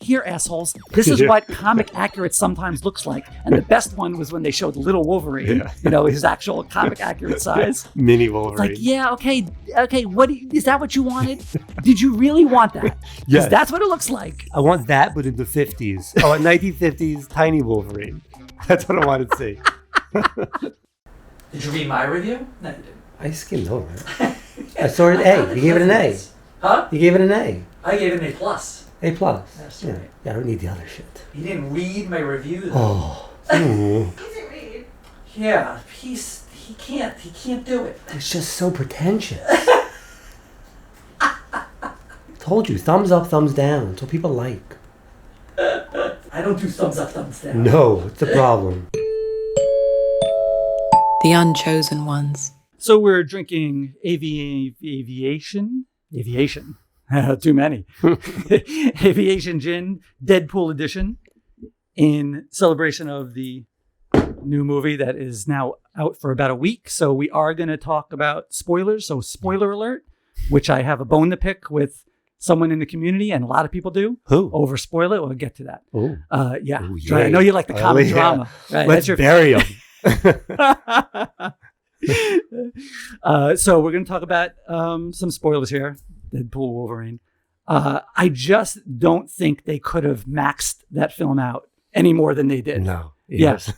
here, assholes, this is what comic accurate sometimes looks like. And the best one was when they showed little Wolverine, his actual comic accurate size. Mini Wolverine. It's like, yeah, okay, is that what you wanted? Did you really want that? Yes. That's what it looks like. I want that, but in the 50s. Oh, a 1950s tiny Wolverine. That's what I wanted to see. Did you read my review? No, you didn't. I skimmed over it. I saw an A. You gave it an A. Huh? You gave it an A. I gave it an A+. A+. That's right. Yeah, I don't need the other shit. He didn't read my review, though. Oh. He didn't read. Yeah, he can't do it. It's just so pretentious. Told you, thumbs up, thumbs down. That's what people like. I don't do thumbs up, thumbs down. No, it's a problem. The Unchosen Ones. So we're drinking aviation. Too many. Aviation gin, Deadpool edition, in celebration of the new movie that is now out for about a week. So we are going to talk about spoilers. So spoiler alert, which I have a bone to pick with someone in the community, and a lot of people do. Who? Over spoil it. We'll get to that. Oh. Yeah. Ooh, I know you like the comic drama. Right? Let's bury him. So we're going to talk about some spoilers here. Deadpool Wolverine. I just don't think they could have maxed that film out any more than they did. No. Yes.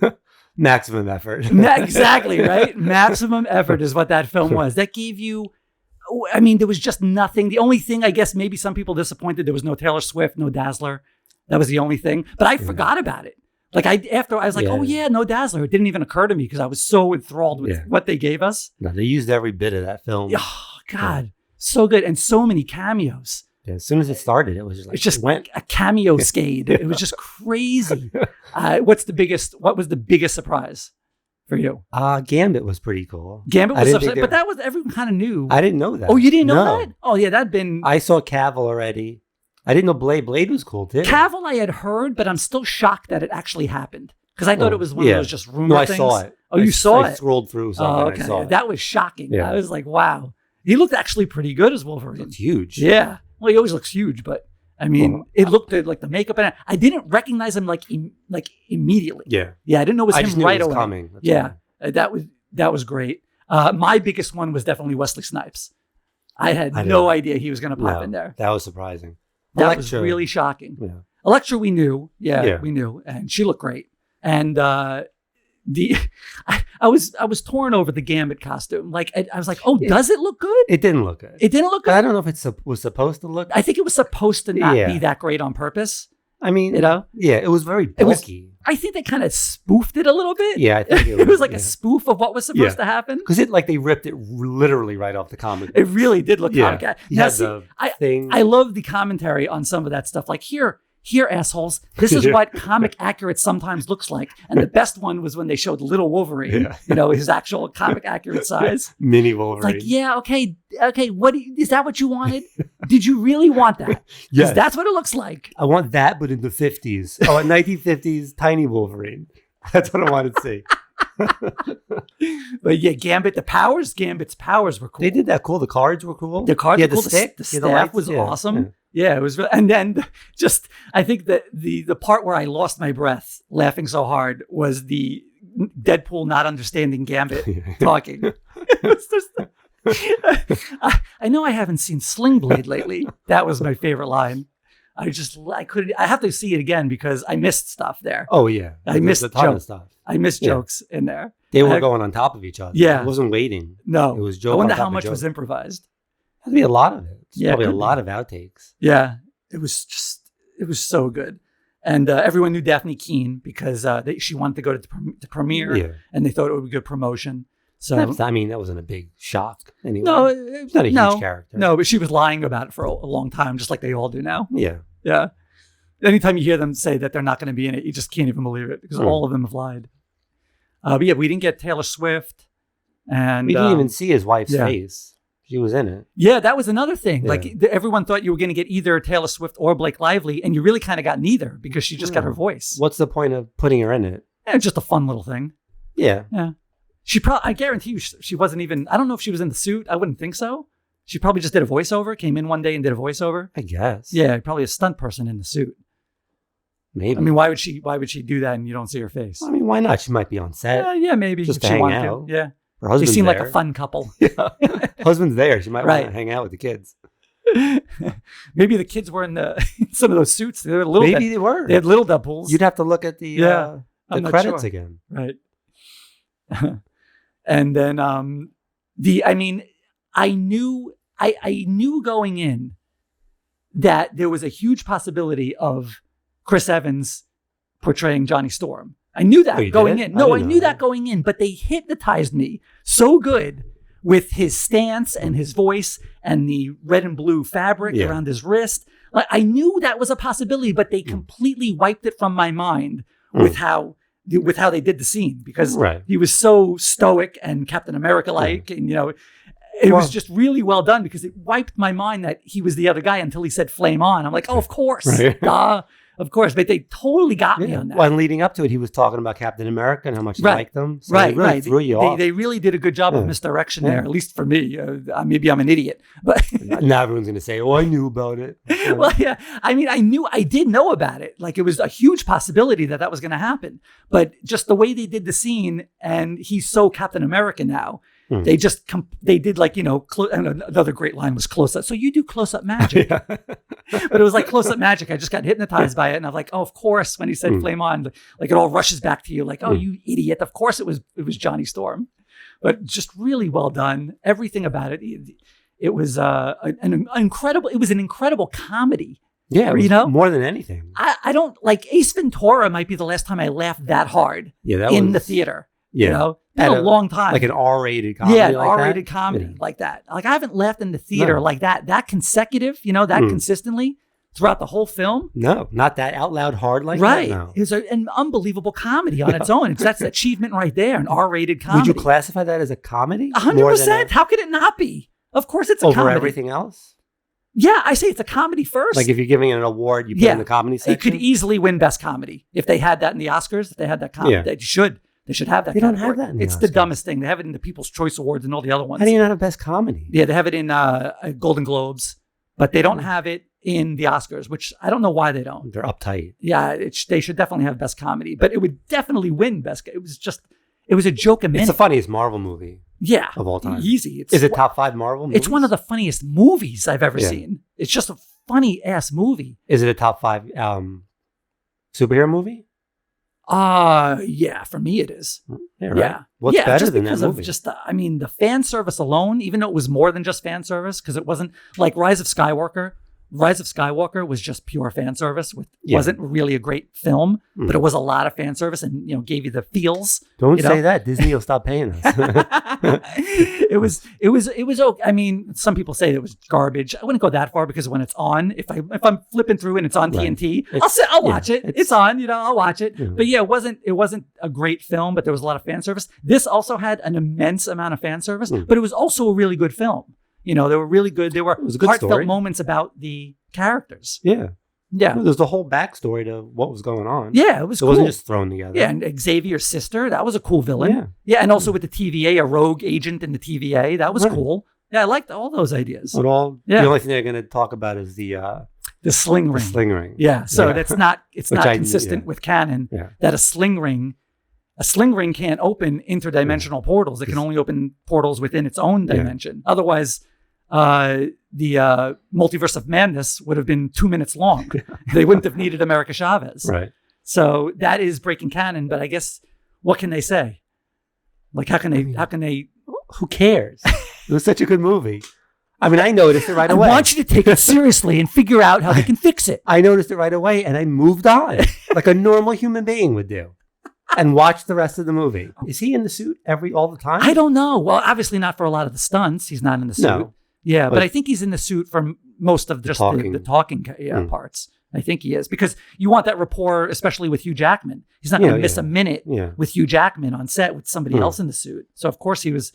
Maximum effort. Exactly, right? Maximum effort is what that film was. That gave you, I mean, there was just nothing. The only thing, I guess, maybe some people disappointed, there was no Taylor Swift, no Dazzler. That was the only thing. But I forgot about it. Like after I was like, oh yeah, no Dazzler. It didn't even occur to me because I was so enthralled with what they gave us. No, they used every bit of that film. Oh God, so good, and so many cameos. Yeah, as soon as it started, it was just like, it's just a cameo scade. It was just crazy. What was the biggest surprise for you? Gambit was pretty cool. Gambit was upset, but that was everyone kind of knew. I didn't know that. Oh, you didn't know that? Oh yeah, that'd been. I saw Cavill already. I didn't know Blade. Blade was cool too. Cavill I had heard, but I'm still shocked that it actually happened because I thought it was one of those just rumor things. No, I saw it. Oh, you saw it? I scrolled through something. Oh, okay. I saw it. That was shocking. Yeah. I was like, wow. He looked actually pretty good as Wolverine. It's huge. Yeah. Well, he always looks huge, but I mean, it looked like the makeup, and I didn't recognize him like immediately. Yeah. Yeah, I didn't know it was him right away. Coming. That was great. My biggest one was definitely Wesley Snipes. I had no idea he was going to pop in there. That was surprising. That was really shocking. Yeah. Elektra, we knew. Yeah, we knew, and she looked great. And I was torn over the Gambit costume. Like I was like, oh, does it look good? It didn't look good. It didn't look good. I don't know if it was supposed to look. I think it was supposed to not be that great on purpose. I mean, yeah, it was very bulky. I think they kind of spoofed it a little bit. Yeah, I think it was like a spoof of what was supposed to happen. Because they ripped it literally right off the comic book. It really did look comic. Now, I love the commentary on some of that stuff. Like here, assholes, this is what comic accurate sometimes looks like. And the best one was when they showed little Wolverine, his actual comic accurate size. Mini Wolverine. It's like, yeah, okay. Is that what you wanted? Did you really want that? Yes. That's what it looks like. I want that, but in the 50s. Oh, a 1950s tiny Wolverine. That's what I wanted to see. But yeah, Gambit's powers were cool. They did that cool. The cards were cool. The cards were cool. The stick. The staff was awesome. Yeah, it was really, and then I think that the part where I lost my breath laughing so hard was the Deadpool not understanding Gambit talking. It was just, I know I haven't seen Sling Blade lately. That was my favorite line. I have to see it again because I missed stuff there. Oh yeah. I missed a ton of stuff. I missed jokes in there. They were going on top of each other. Yeah. It wasn't waiting. No. It was joke. I wonder how much was improvised. There'd be a lot of it. Yeah, probably a lot of outtakes. Yeah. It was so good. And everyone knew Daphne Keane because she wanted to go to the premiere and they thought it would be good promotion. So that wasn't a big shock anyway. No, it's not a huge character. No, but she was lying about it for a long time, just like they all do now. Yeah. Yeah. Anytime you hear them say that they're not going to be in it, you just can't even believe it because all of them have lied. But yeah, we didn't get Taylor Swift. And we didn't even see his wife's face. She was in it. Yeah, that was another thing. Yeah. Like everyone thought you were going to get either Taylor Swift or Blake Lively, and you really kind of got neither because she just got her voice. What's the point of putting her in it? Just a fun little thing. Yeah. Yeah. I guarantee you she wasn't even, I don't know if she was in the suit. I wouldn't think so. She probably just did a voiceover, came in one day and did a voiceover. I guess. Yeah, probably a stunt person in the suit. Maybe. I mean, why would she do that and you don't see her face? I mean, why not? She might be on set. Yeah, maybe Just if to she hang wanted out. to. Yeah, Her they husband's seem there. like a fun couple. Yeah. Husband's there. She might want Right. to hang out with the kids. Maybe the kids were in some of those suits. They were little. Maybe they were. They had little Deadpools. You'd have to look at the I'm not credits sure. again. Right. And then I knew going in that there was a huge possibility of Chris Evans portraying Johnny Storm. I knew that you going did? in. No, I didn't knew know that going in, but they hypnotized me so good with his stance and his voice and the red and blue fabric Yeah. around his wrist. Like, I knew that was a possibility, but they completely wiped it from my mind with how they did the scene, because Right. he was so stoic and Captain America-like, and it was just really well done, because it wiped my mind that he was the other guy until he said "flame on." I'm like, oh, of course, Right. duh, of course. But they totally got me Yeah. on that. Well, and leading up to it, he was talking about Captain America and how much he Right. liked them. So Right, it really right. threw you off. They really did a good job of Yeah. misdirection Yeah. there, at least for me. Maybe I'm an idiot, but Now everyone's going to say, "Oh, I knew about it." well, yeah. I mean, I did know about it. Like, it was a huge possibility that was going to happen. But just the way they did the scene, and he's so Captain America now. They just they did like, and another great line was close up. So you do close up magic, Yeah. but it was like close up magic. I just got hypnotized by it, and I'm like, oh, of course. When he said "flame on," like it all rushes back to you, like, oh, you idiot! Of course it was Johnny Storm, but just really well done. Everything about it. It was an incredible. It was an incredible comedy. Yeah, it was You know? more than anything. I don't like Ace Ventura. Might be the last time I laughed that hard Yeah, that in was the theater. Yeah, Been At a long time. like an R-rated comedy. Yeah, an like R-rated that? comedy Yeah. like that. Like, I haven't laughed in the theater No. like that. That consecutive, that consistently throughout the whole film. No, not that out loud hard like Right. that. No. It was an unbelievable comedy on its own. That's achievement right there, an R-rated comedy. Would you classify that as a comedy? 100%. How could it not be? Of course it's a over comedy. everything else? Yeah, I say it's a comedy first. Like if you're giving it an award, you put it in the comedy section? It could easily win Best Comedy. If they had that in the Oscars, if they had that comedy, Yeah. they should. They should have that. They don't category. have that in the It's the Oscars. dumbest thing. They have it in the People's Choice Awards and all the other ones. How do you not have best comedy? Yeah, they have it in Golden Globes, but they don't have it in the Oscars, which I don't know why they don't. They're uptight. Yeah, they should definitely have Best Comedy, but it would definitely win Best. It was a joke a minute. It's the funniest Marvel movie Yeah, of all time. Easy. Is it top 5 Marvel movies? It's one of the funniest movies I've ever Yeah. seen. It's just a funny ass movie. Is it a top 5 superhero movie? Yeah, for me it is. Yeah, right. Yeah. What's yeah, better just than because that of movie? just the fan service alone, even though it was more than just fan service, because it wasn't like Rise of Skywalker. Rise of Skywalker was just pure fan service. Wasn't really a great film, but it was a lot of fan service, and gave you the feels. Don't say that. Disney will stop paying us. It was okay. I mean, some people say it was garbage. I wouldn't go that far, because when it's on, if I'm flipping through and it's on Right. TNT, It's- I'll watch it. it's- It's on, I'll watch it. Yeah. But yeah, it wasn't a great film, but there was a lot of fan service. This also had an immense amount of fan service, but it was also a really good film. They were really good. There were was a good heartfelt story. moments about the characters. Yeah. Yeah. There's the whole backstory to what was going on. Yeah, it was It cool. wasn't just thrown together. Yeah, and Xavier's sister, that was a cool villain. Yeah. Yeah, and also with the TVA, a rogue agent in the TVA, that was Right. cool. Yeah, I liked all those ideas. But Yeah. the only thing they're going to talk about is the The sling ring. sling ring. Yeah, so Yeah. that's not it's Which not I knew, consistent yeah. with canon Yeah. that a sling ring can't open interdimensional portals. It can only open portals within its own Yeah. dimension. Otherwise, the multiverse of madness would have been 2 minutes long. They wouldn't have needed America Chavez. Right. So that is breaking canon. But I guess what can they say? Like, how can they? Who cares? It was such a good movie. I mean, I noticed it right I away. want you to take it seriously and figure out how they can fix it. I noticed it right away and I moved on like a normal human being would do and watched the rest of the movie. Is he in the suit all the time? I don't know. Well, obviously not for a lot of the stunts. He's not in the suit. No. Yeah, but But- I think he's in the suit for most of just the talking parts. I think he is, because you want that rapport, especially with Hugh Jackman. He's not going to miss a minute with Hugh Jackman on set with somebody else in the suit. So of course he was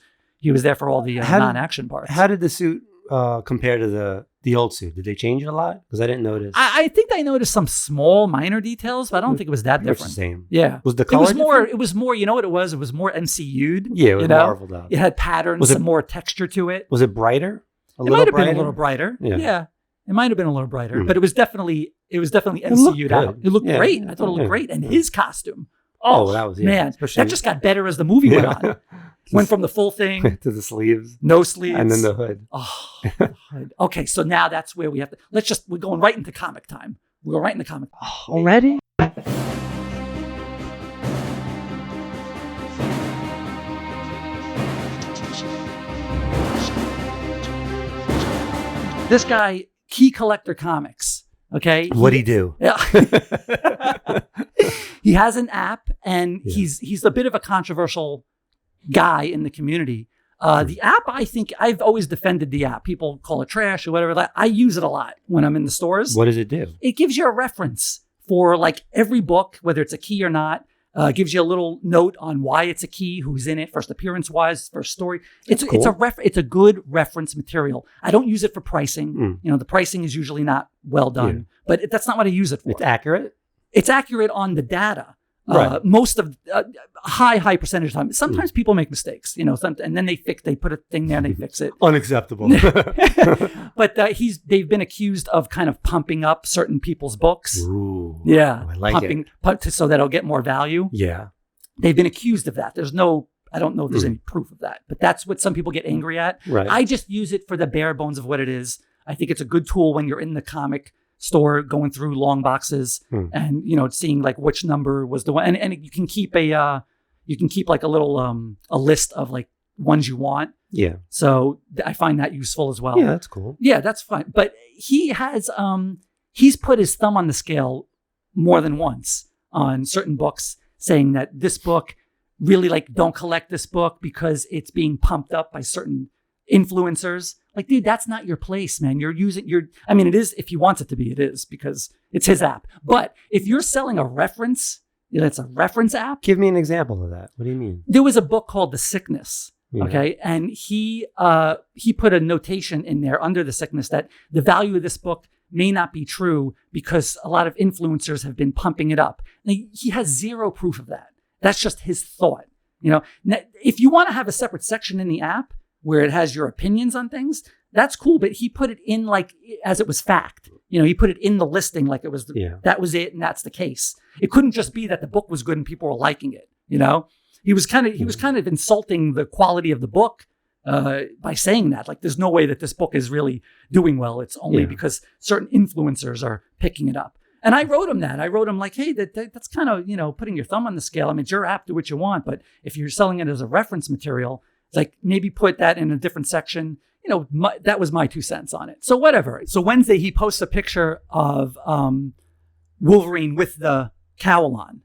there for all the non-action parts. How did the suit compare to the old suit? Did they change it a lot? Because I didn't notice. I think I noticed some small minor details, but I don't think it was that Pretty much different. the same. Yeah. Was the color It was more, you know what it was? It was more MCU'd. Yeah, it was marveled up. It had patterns, Was it- some more texture to it. Was it brighter? It might have been a little brighter. Yeah. Yeah. It might have been a little brighter, Hmm. but it was definitely It was definitely It looked MCU'd out. good. It looked Yeah. great. I thought it looked Yeah. great. And his costume. Oh, that was man. especially- That just got better as the movie went on. Went from the full thing, to the sleeves, no sleeves. and then the hood. Oh, hood. Okay, so now that's where we have to. We're going right into comic time. We're going right into comic. Already? This guy, Key Collector Comics. Okay. What'd he do? Yeah. He has an app, and Yeah. he's a bit of a controversial guy in the community. The app, I think, I've always defended the app. People call it trash or whatever. I use it a lot when I'm in the stores. What does it do? It gives you a reference for like every book, whether it's a key or not. Gives you a little note on why it's a key, who's in it, first appearance wise, first story. It's a good reference material. I don't use it for pricing. You know, the pricing is usually not well done, but that's not what I use it for. It's accurate. It's accurate on the data. Right. Most of high percentage of time. Sometimes people make mistakes, you know, and then they put a thing there and they fix it. Unacceptable. But they've been accused of kind of pumping up certain people's books. Ooh, Yeah, I like it. So that it'll get more value. Yeah. They've been accused of that. I don't know if there's any proof of that, but that's what some people get angry at. Right. I just use it for the bare bones of what it is. I think it's a good tool when you're in the comic store going through long boxes and, you know, seeing like which number was the one. And you can keep like a little, a list of like ones you want. Yeah. So I find that useful as well. Yeah, that's cool. Yeah, that's fine. But he has, he's put his thumb on the scale more than once on certain books, saying that this book really, like, don't collect this book because it's being pumped up by certain influencers. Like, dude, that's not your place, man. It is, if he wants it to be, it is, because it's his app. But if you're selling a reference, it's a reference app. Give me an example of that. What do you mean? There was a book called The Sickness. Yeah. Okay. And he put a notation in there under The Sickness that the value of this book may not be true because a lot of influencers have been pumping it up. Now, he has zero proof of that. That's just his thought. You know, now, if you want to have a separate section in the app where it has your opinions on things, that's cool. But he put it in like as it was fact. You know, he put it in the listing like it was that was it, and that's the case. It couldn't just be that the book was good and people were liking it. You know, he was kind of insulting the quality of the book by saying that. Like, there's no way that this book is really doing well. It's only because certain influencers are picking it up. And I wrote him that. I wrote him like, hey, that's kind of, you know, putting your thumb on the scale. I mean, it's your app, do what you want. But if you're selling it as a reference material, it's like maybe put that in a different section. You know, that was my 2 cents on it. So whatever. So Wednesday, he posts a picture of Wolverine with the cowl on.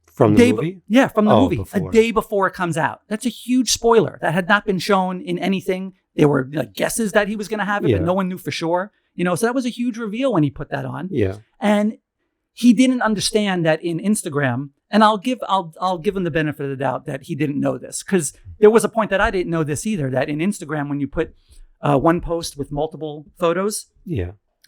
From the movie? Yeah, from the movie. Before. A day before it comes out. That's a huge spoiler. That had not been shown in anything. There were like guesses that he was going to have it, but no one knew for sure. You know, so that was a huge reveal when he put that on. Yeah. And he didn't understand that in Instagram, and I'll give him the benefit of the doubt that he didn't know this, because there was a point that I didn't know this either, that in Instagram, when you put one post with multiple photos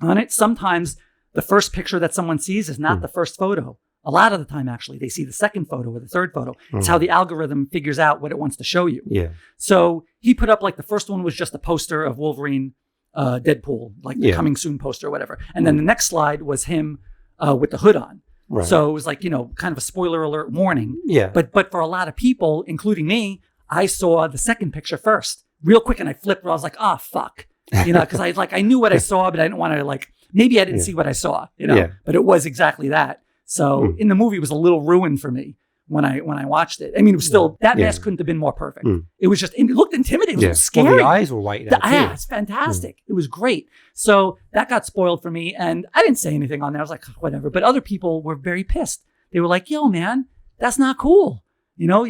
on it, sometimes the first picture that someone sees is not the first photo. A lot of the time, actually, they see the second photo or the third photo. It's how the algorithm figures out what it wants to show you. Yeah. So he put up, like, the first one was just a poster of Wolverine, Deadpool, like the coming soon poster or whatever. And then the next slide was him with the hood on. Right. So it was like, you know, kind of a spoiler alert warning. Yeah. But for a lot of people, including me, I saw the second picture first, real quick, and I flipped. I was like, oh, fuck. You know, because I knew what I saw, but I didn't want to, like, maybe I didn't see what I saw, you know, but it was exactly that. So in the movie, it was a little ruined for me when I watched it. I mean, it was still, that mask couldn't have been more perfect. It was just, it looked intimidating. It was scary. Well, the eyes were white. It's fantastic. It was great. So that got spoiled for me. And I didn't say anything on there. I was like, whatever. But other people were very pissed. They were like, yo, man, that's not cool. You know,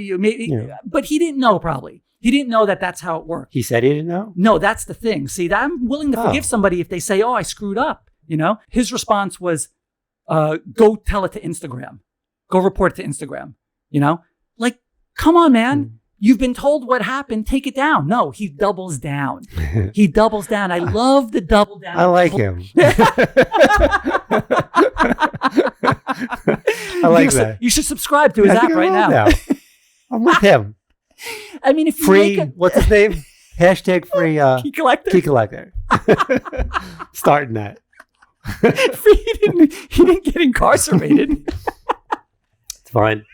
but he didn't know, probably. He didn't know that that's how it worked. He said he didn't know? No, that's the thing. See, I'm willing to forgive somebody if they say, oh, I screwed up. You know, his response was, go tell it to Instagram. Go report it to Instagram. You know, like, come on, man. You've been told what happened. Take it down. No, he doubles down. He doubles down. I love the double down. I like him. I like that. You should subscribe to his app right now. I'm with him. I mean, if you free, what's his name? Hashtag free Key Collector. Key Collector. Starting that. He didn't get incarcerated. It's fine.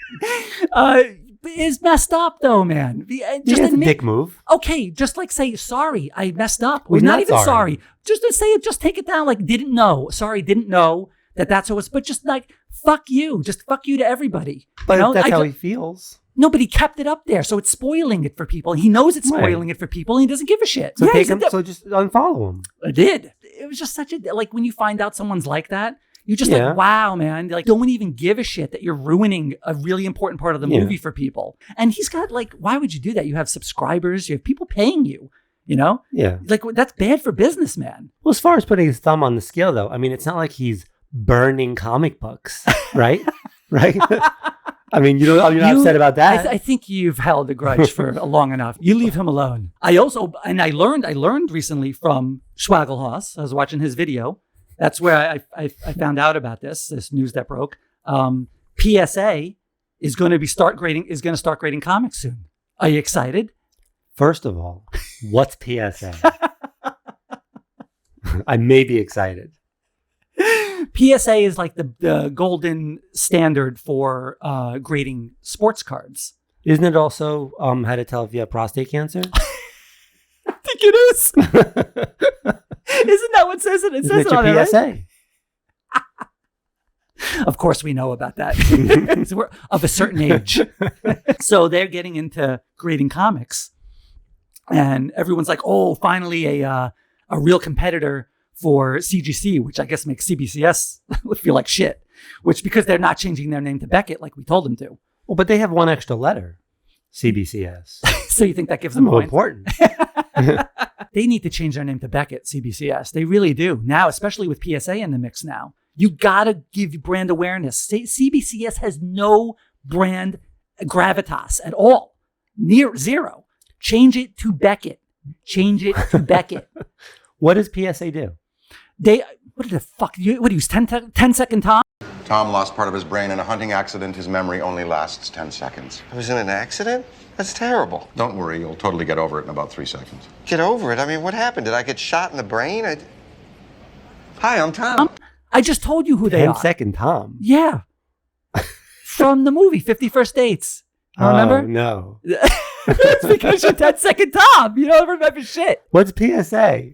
It's messed up though, man. Just It's a admit, dick move. okay, just like say sorry, I messed up. Or He's not not even sorry. sorry. Just to say it, just take it down. Like didn't know. Sorry, didn't know that's what it was. But just like fuck you. Just fuck you to everybody. But You know? that's how he feels. No, but he kept it up there, so it's spoiling it for people. He knows it's spoiling it for people, and he doesn't give a shit. So he said that. so just unfollow him. I did. It was just such a like when you find out someone's like that, you're just like, wow, man. Like, don't even give a shit that you're ruining a really important part of the movie for people. And he's got like, why would you do that? You have subscribers, you have people paying you. You know? Yeah. Like that's bad for business, man. Well, as far as putting his thumb on the scale, though, I mean, it's not like he's burning comic books, right? Right? I mean, you're not upset about that. I think you've held a grudge for long enough. You leave him alone. I learned recently from Schwagelhaus. I was watching his video. That's where I found out about this news that broke. PSA is going to start grading comics soon. Are you excited? First of all, what's PSA? I may be excited. PSA is like the golden standard for grading sports cards. Isn't it also how to tell if you have prostate cancer? I think it is. Isn't that what says it? It says it on it, PSA. right? Of course, we know about that. So we're of a certain age. So they're getting into grading comics. And everyone's like, oh, finally a real competitor for CGC, which I guess makes CBCS feel like shit. Which because they're not changing their name to Beckett like we told them to. Well, but they have one extra letter, CBCS. So you think that gives them more points? Important. They need to change their name to Beckett, CBCS. They really do. Now, especially with PSA in the mix now. You got to give brand awareness. CBCS has no brand gravitas at all. Near zero. Change it to Beckett. Change it to Beckett. What does PSA do? What the fuck? What do you use? 10-second Tom? Tom lost part of his brain in a hunting accident. His memory only lasts 10 seconds. I was in an accident? That's terrible. Don't worry, you'll totally get over it in about 3 seconds. Get over it? I mean, what happened? Did I get shot in the brain? Hi, I'm Tom. I just told you who they are. 10-second Tom. Yeah. From the movie 50 First Dates. Remember? No. It's because you're 10-second Tom. You don't remember shit. What's PSA?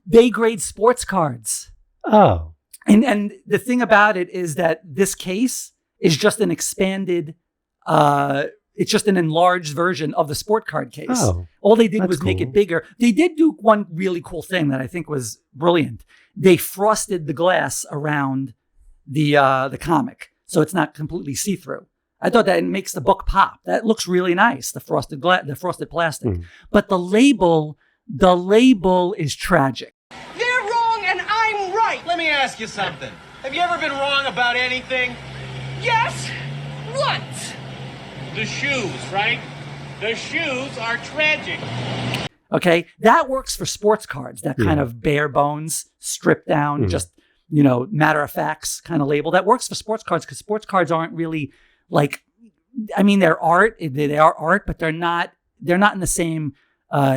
They grade sports cards. Oh. And the thing about it is that this case is just an expanded, it's just an enlarged version of the sport card case. Oh, all they did that's was make cool. it bigger. They did do one really cool thing that I think was brilliant. They frosted the glass around the comic, so it's not completely see-through. I thought that it makes the book pop. That looks really nice, the frosted plastic. But the label is tragic. They're wrong and I'm right. Let me ask you something. Have you ever been wrong about anything? Yes. Once. The shoes, right? The shoes are tragic. Okay, that works for sports cards. That kind of bare bones, stripped down, just matter of facts kind of label. That works for sports cards because sports cards aren't really like. I mean, they're art. They are art, but they're not in the same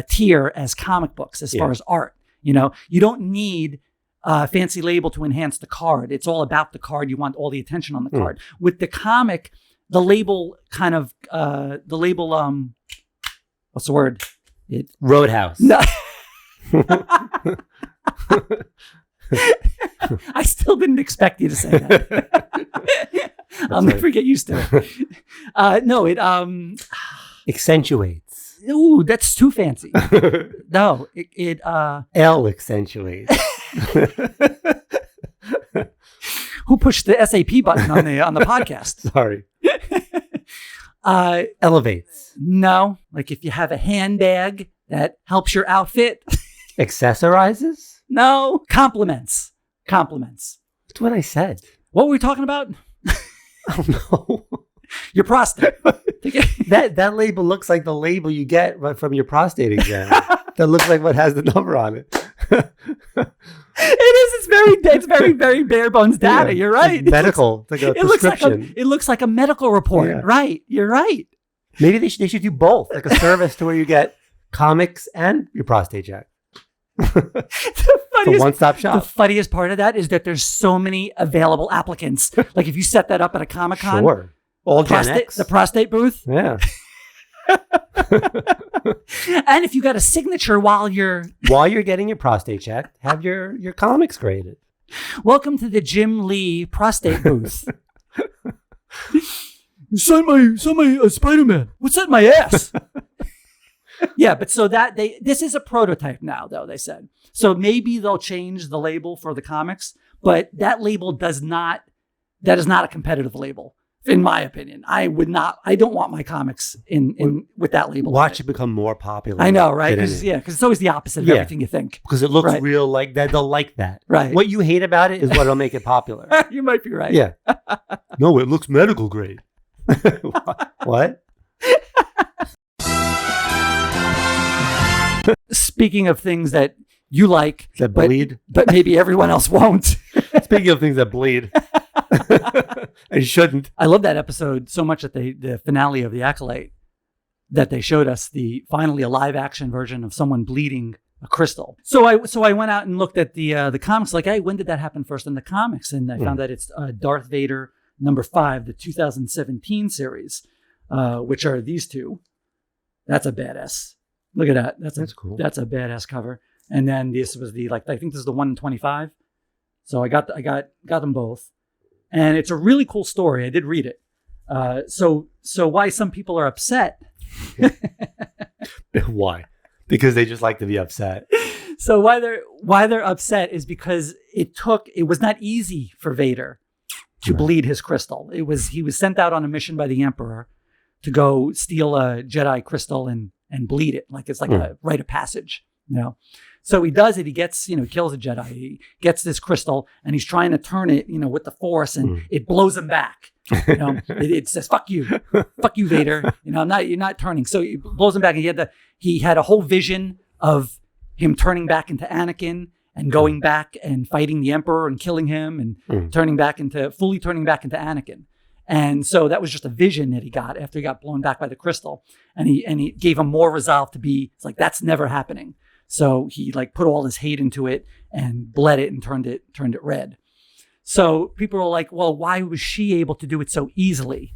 tier as comic books as far as art. You don't need a fancy label to enhance the card. It's all about the card. You want all the attention on the card. With the comic, the label what's the word? Roadhouse. No. I still didn't expect you to say that. I'll never get used to it. No, it Accentuates. Ooh, that's too fancy. No, it L accentuates. Who pushed the SAP button on the podcast? Sorry. Elevates. No, like if you have a handbag that helps your outfit. Accessorizes? No, compliments. That's what I said. What were we talking about? Oh no. Your prostate. That label looks like the label you get right from your prostate exam. That looks like what has the number on it. It's very, very bare bones data. You're right. It's medical. It's like a prescription. It looks like a medical report. Yeah. Right. You're right. Maybe they should do both, like a service to where you get comics and your prostate check. It's a one-stop The shop. funniest part of that is that there's so many available applicants. Like if you set that up at a Comic-Con, Sure. All Gen X. the prostate booth, Yeah. and if you got a signature while you're While you're getting your prostate checked, have your comics graded. welcome to the Jim Lee prostate booth. Sign my Spider-Man. What's that in my ass? Yeah, but so this is a prototype now, though, they said. So maybe they'll change the label for the comics, but that label that is not a competitive label, in my opinion. I don't want my comics in with that label. Watch it become more popular. I know, right? than Because it is. it's always the opposite of everything you think. Because it looks Right. real like that. They'll like that. Right. What you hate about it is what'll make it popular. You might be right. Yeah. No, it looks medical grade. What? Speaking of things that you like, That bleed? but maybe everyone else won't. Speaking of things that bleed. I shouldn't. I love that episode so much that the finale of The Acolyte, that they showed us finally a live action version of someone bleeding a crystal. So I went out and looked at the comics, like, hey, when did that happen first in the comics? And I found that it's Darth Vader #5, the 2017 series, which are these two. That's a badass. Look at that. That's cool. That's a badass cover. And then this was I think this is the 1 in 25. So I got them both. And it's a really cool story. I did read it. So why some people are upset. Why? Because they just like to be upset. So why they're upset is because it was not easy for Vader to bleed his crystal. He was sent out on a mission by the Emperor to go steal a Jedi crystal and bleed it. Like it's like a rite of passage, So he does it. He gets, kills a Jedi. He gets this crystal and he's trying to turn it, with the Force, and it blows him back. It says, fuck you, Vader. You're not turning. So he blows him back, and he had a whole vision of him turning back into Anakin and going back and fighting the Emperor and killing him and fully turning back into Anakin. And so that was just a vision that he got after he got blown back by the crystal. And he gave him more resolve to be, it's like, that's never happening. So he put all his hate into it and bled it and turned it red. So people were like, well, why was she able to do it so easily?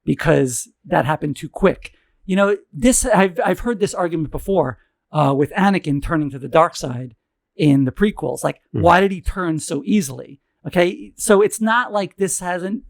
Because that happened too quick. I've heard this argument before with Anakin turning to the dark side in the prequels. Like, why did he turn so easily? Okay, so it's not like this isn't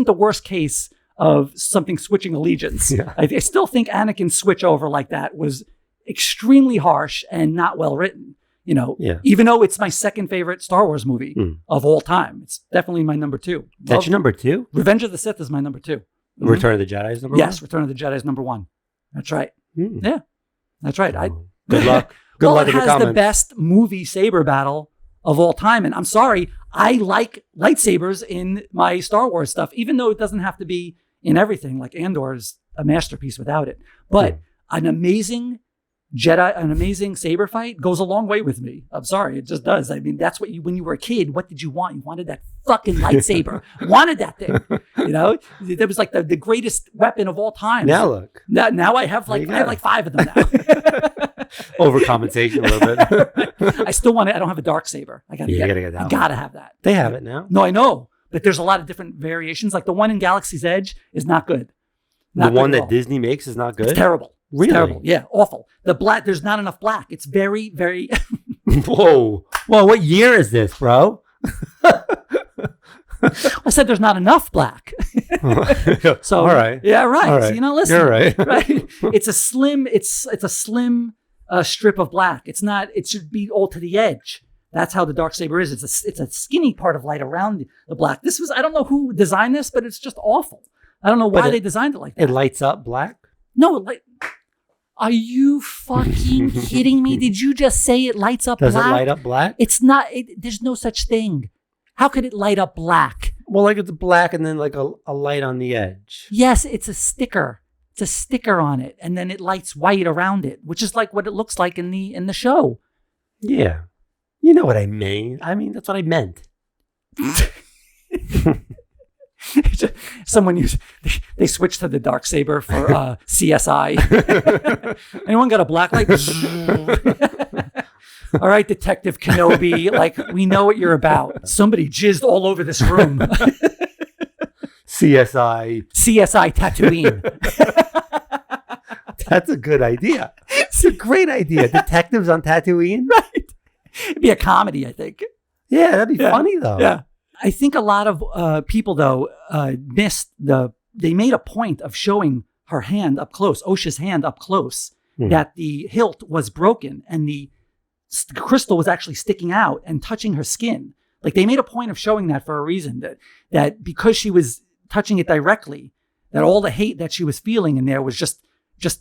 the worst case of something switching allegiance. Yeah. I still think Anakin's switch over like that was extremely harsh and not well written. Even though it's my second favorite Star Wars movie of all time, it's definitely my number 2. That's your number 2? Revenge of the Sith is my number 2. Return of the Jedi is number 1? Yes, Return of the Jedi is number 1. That's right. Yeah, that's right. Good luck. Good luck in the comments. It has the best movie saber battle of all time. And I'm sorry, I like lightsabers in my Star Wars stuff, even though it doesn't have to be in everything. Like Andor is a masterpiece without it. But an amazing saber fight goes a long way with me. I'm sorry, it just does. I mean, that's what when you were a kid, what did you want? You wanted that fucking lightsaber. Wanted that thing. That was like the greatest weapon of all time. Now look. Now I have like 5 of them now. Overcompensation a little bit. I still want it. I don't have a dark saber. I gotta get that. I gotta have that. They have it now. No, I know, but there's a lot of different variations. Like the one in Galaxy's Edge is not good. The one that Disney makes is not good? It's terrible. Really? It's terrible. Yeah, awful. The black, there's not enough black. It's very, very... Whoa, what year is this, bro? I said there's not enough black. So, all right. Yeah, right. All right. So, listen. You're right. Right. It's a slim strip of black. It's not, it should be all to the edge. That's how the darksaber is. It's a skinny part of light around the black. I don't know who designed this, but it's just awful. I don't know why they designed it like that. It lights up black? No, are you fucking kidding me? Did you just say it lights up black? Does it light up black? It's not, there's no such thing. How could it light up black? Well, it's black and then a light on the edge. Yes, it's a sticker. It's a sticker on it. And then it lights white around it, which is like what it looks like in the show. Yeah. You know what I mean. That's what I meant. Someone they switched to the darksaber for CSI. Anyone got a black light? All right, Detective Kenobi, like, we know what you're about. Somebody jizzed all over this room. CSI. CSI Tatooine. That's a good idea. It's a great idea. Detectives on Tatooine? Right. It'd be a comedy, I think. Yeah, that'd be funny, though. Yeah. I think a lot of people, though, missed they made a point of showing her hand up close, Osha's hand up close, that the hilt was broken and the crystal was actually sticking out and touching her skin. Like, they made a point of showing that for a reason, that because she was touching it directly, that all the hate that she was feeling in there was just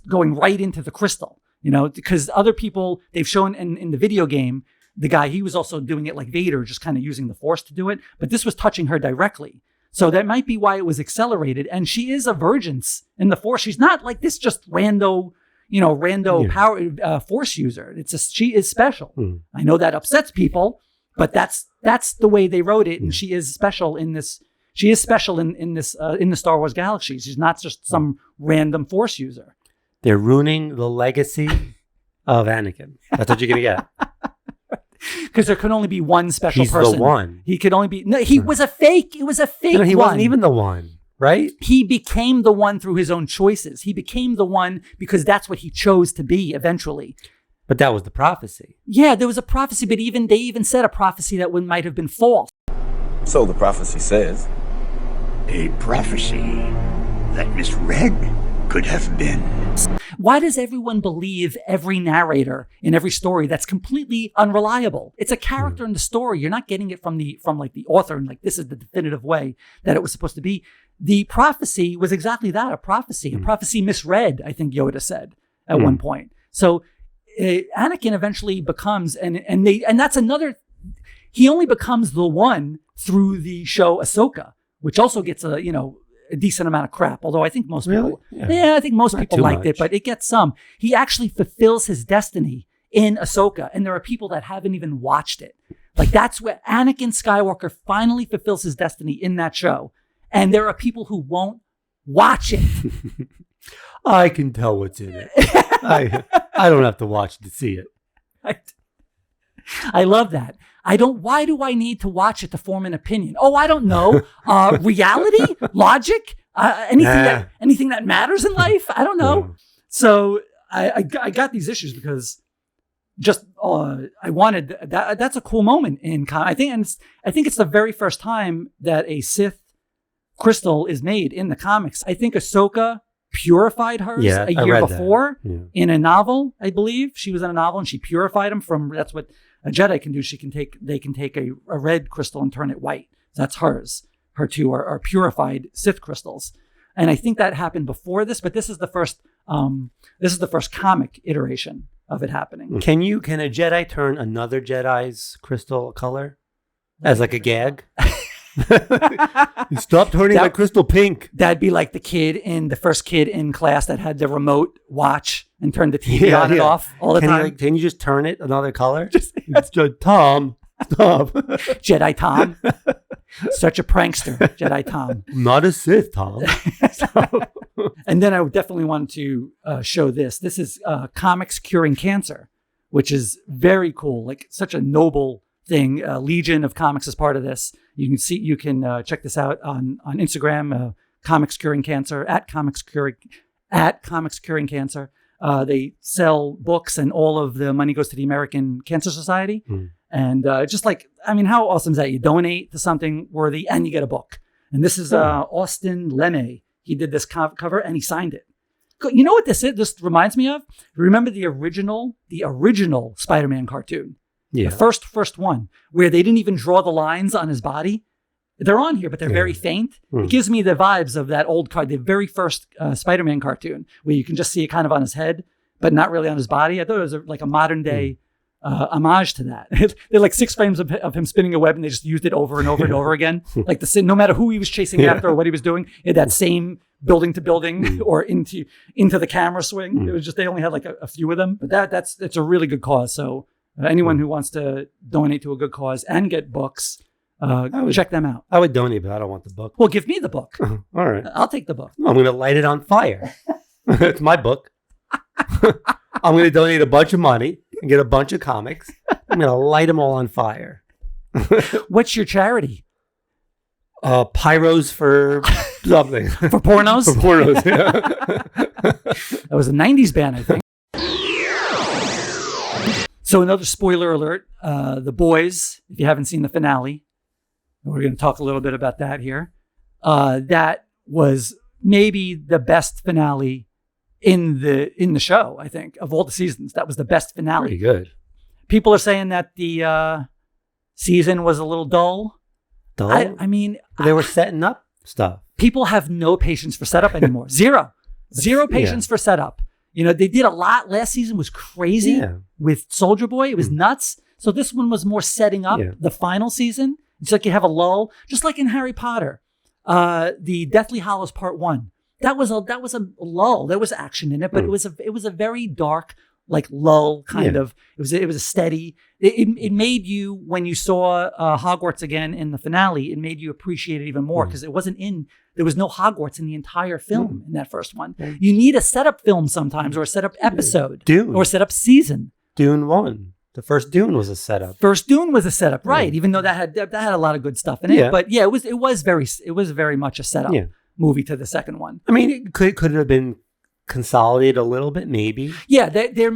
going right into the crystal, because other people, they've shown in the video game, the guy, he was also doing it like Vader, just kind of using the force to do it. But this was touching her directly. So that might be why it was accelerated. And she is a virgin in the force. She's not like this just rando power force user. She is special. I know that upsets people, but that's the way they wrote it. And she is special in this. She is special in the Star Wars galaxy. She's not just some random force user. They're ruining the legacy of Anakin. That's what you're gonna get. Because there could only be one special He's person. the one. He could only be. No, he was a fake. It was a fake. No, he one. wasn't even the one, right? He became the one through his own choices. He became the one because that's what he chose to be eventually. But that was the prophecy. Yeah, there was a prophecy, but they even said a prophecy that might have been false. So the prophecy says. A prophecy that misread could have been. Why does everyone believe every narrator in every story that's completely unreliable? It's a character in the story. You're not getting it from the author and like, this is the definitive way that it was supposed to be. The prophecy was exactly that, a prophecy. A prophecy misread, I think Yoda said at one point. So Anakin eventually becomes, and that's another, he only becomes the one through the show Ahsoka, which also gets a decent amount of crap. Although I think most people, I think most people liked it, but it gets some. He actually fulfills his destiny in Ahsoka, and there are people that haven't even watched it. Like, that's where Anakin Skywalker finally fulfills his destiny in that show, and there are people who won't watch it. I can tell what's in it. I don't have to watch to see it. I love that. Why do I need to watch it to form an opinion? Oh, I don't know. Reality? Logic? Anything that matters in life? I don't know. Yeah. So I got these issues because just I wanted that. That's a cool moment in I think it's the very first time that a Sith crystal is made in the comics. I think Ahsoka purified hers a year before in a novel. I believe she was in a novel and she purified them from. That's what a Jedi can do. They can take a red crystal and turn it white. That's hers. Her two are purified Sith crystals. And I think that happened before this, but this is the first comic iteration of it happening. Can a Jedi turn another Jedi's crystal color as like a gag? Stop turning my crystal pink. That'd be like the first kid in class that had the remote watch and turned the TV on and off all the time. Can you just turn it another color? It's just Tom. Stop. Jedi Tom. Such a prankster, Jedi Tom. Not a Sith, Tom. And then I definitely wanted to show this. This is Comics Curing Cancer, which is very cool. Like, such a noble thing. Legion of Comics is part of this. You can check this out on Instagram, Comics Curing Cancer, at Comics Curing Cancer. They sell books and all of the money goes to the American Cancer Society. And how awesome is that? You donate to something worthy and you get a book. And this is Austin Lemme. He did this cover and he signed it. You know what this is? This reminds me of? Remember the original Spider-Man cartoon? Yeah. The first one, where they didn't even draw the lines on his body. They're on here, but they're very faint. It gives me the vibes of that old the very first Spider-Man cartoon, where you can just see it kind of on his head, but not really on his body. I thought it was like a modern day homage to that. They're like 6 frames of him spinning a web, and they just used it over and over and over again. Like no matter who he was chasing after or what he was doing, it had that same building to building or into the camera swing. It was just, they only had like a few of them, but it's a really good cause. So anyone who wants to donate to a good cause and get books, check them out. I would donate, but I don't want the book. Well, give me the book. All right. I'll take the book. I'm going to light it on fire. It's my book. I'm going to donate a bunch of money and get a bunch of comics. I'm going to light them all on fire. What's your charity? Pyros for something. For pornos? For pornos, yeah. That was a 90s band, I think. So another spoiler alert. The Boys, if you haven't seen the finale, we're going to talk a little bit about that here. That was maybe the best finale in the show, I think, of all the seasons. That was the best finale. Pretty good. People are saying that the season was a little dull. Dull? I mean, they were setting up stuff. People have no patience for setup anymore. Zero patience for setup. You know, they did a lot. Last season was crazy with Soldier Boy. It was nuts. So this one was more setting up the final season. It's like you have a lull, just like in Harry Potter, the Deathly Hallows Part 1. That was a lull. There was action in it, but it was a very dark, like lull kind of. It was a steady. It made you, when you saw Hogwarts again in the finale, it made you appreciate it even more because there was no Hogwarts in the entire film in that first one. You need a setup film sometimes, or a setup episode, Dune, or a setup season. Dune 1. The first Dune was a setup. First Dune was a setup, right? Even though that had a lot of good stuff in it, but it was very much a setup movie to the second one. I mean, could it have been consolidated a little bit, maybe? Yeah, they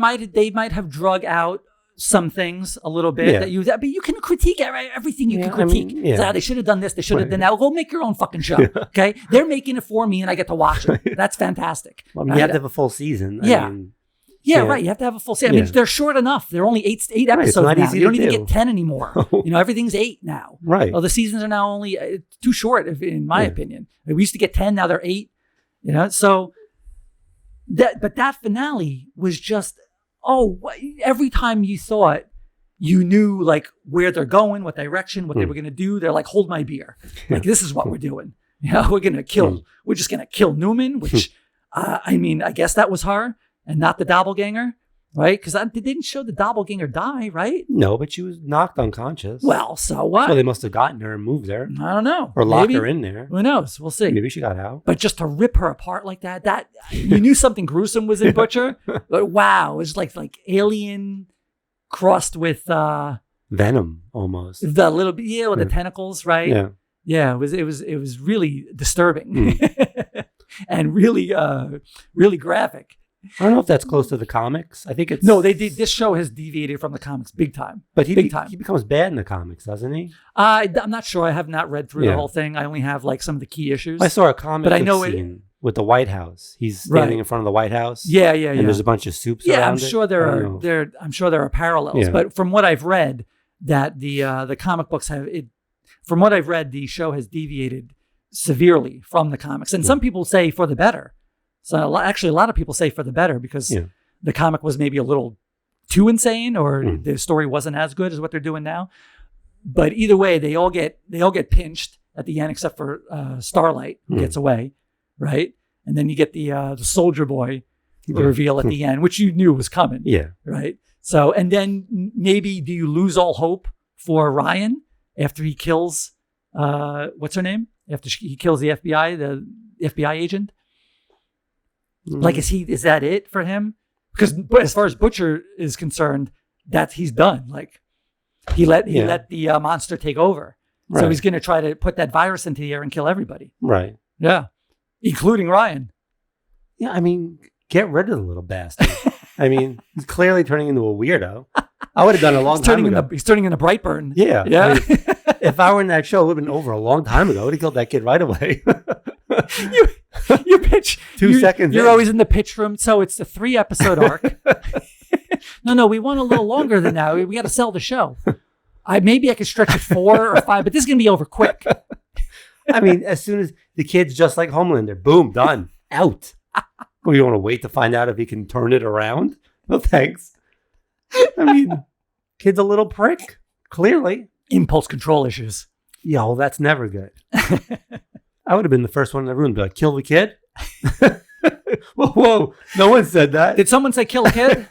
might have drug out some things a little bit but you can critique everything you can critique. So they should have done this, they should have done that. Well, go make your own fucking show. Okay, they're making it for me and I get to watch it. That's fantastic. Well, I mean, you have to have a full season. Right. You have to have a full season. I mean, they're short enough. They're only eight episodes now. You don't need to get 10 anymore. You know, everything's 8 now. Right. Well, the seasons are now only too short, in my opinion. We used to get 10, now they're 8. You know, so that finale was just, every time you saw it, you knew like where they're going, what direction, what they were going to do. They're like, hold my beer. Like, this is what we're doing. You know, we're just going to kill Newman, which, I mean, I guess that was her and not the doppelganger, right? Because they didn't show the doppelganger die, right? No, but she was knocked unconscious. Well, so what? So they must have gotten her and moved her. I don't know. Or locked her in there. Who knows? We'll see. Maybe she got out. But just to rip her apart like that you knew something gruesome was in Butcher. But wow, it was like alien crossed with Venom almost. The little bit, with the tentacles, right? Yeah. Yeah, it was really disturbing. And really really graphic. I don't know if that's close to the comics. I think it's... No, they did. This show has deviated from the comics big time. But he becomes bad in the comics, doesn't he? I'm not sure. I have not read through the whole thing. I only have like some of the key issues. I saw a comic scene with the White House. He's standing in front of the White House. Yeah. And there's a bunch of soups around I'm sure I'm sure there are parallels. Yeah. But from what I've read, that the comic books have it. From what I've read, the show has deviated severely from the comics, and some people say for the better. So a lot of people say for the better because the comic was maybe a little too insane, or the story wasn't as good as what they're doing now. But either way, they all get pinched at the end, except for Starlight, who gets away, right? And then you get the Soldier Boy reveal at the end, which you knew was coming, right? So, and then maybe do you lose all hope for Ryan after he kills what's her name? After he kills the FBI agent? Like, is that it for him? Because as far as Butcher is concerned, that he's done. Like, he let the monster take over. Right. So he's going to try to put that virus into the air and kill everybody. Right. Yeah. Including Ryan. Yeah. I mean, get rid of the little bastard. I mean, he's clearly turning into a weirdo. I would have done it a long time ago. He's turning into Brightburn. Yeah. Yeah. I mean, if I were in that show, it would have been over a long time ago. I would have killed that kid right away. You pitch 2 seconds. You're always in the pitch room, so it's the 3-episode arc. No, we want a little longer than that. We got to sell the show. Maybe I could stretch it 4 or 5, but this is gonna be over quick. I mean, as soon as the kid's just like Homelander, boom, done, out. Well, you want to wait to find out if he can turn it around? No thanks. I mean, kid's a little prick, clearly. Impulse control issues. Yeah, well, that's never good. I would have been the first one in the room to be like, kill the kid? Whoa, no one said that. Did someone say kill a kid?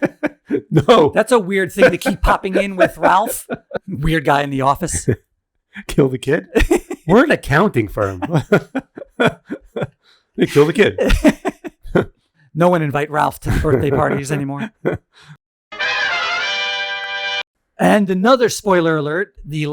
No. That's a weird thing to keep popping in with Ralph. Weird guy in the office. Kill the kid? We're an accounting firm. They kill the kid. No one invite Ralph to birthday parties anymore. And another spoiler alert, the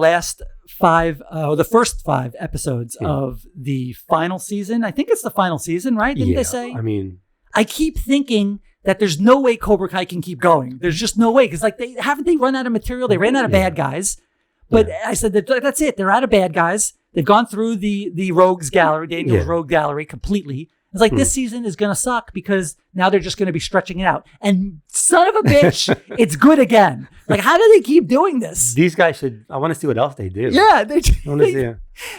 first 5 episodes of the final season. I think it's the final season, right? Didn't they say? I mean, I keep thinking that there's no way Cobra Kai can keep going. There's just no way. Because like haven't they run out of material? They ran out of bad guys. But I said that's it. They're out of bad guys. They've gone through the Rogues Gallery, Daniel's Rogue Gallery completely. It's like this season is going to suck because now they're just going to be stretching it out. And son of a bitch, it's good again. Like, how do they keep doing this? These guys I want to see what else they do. Yeah.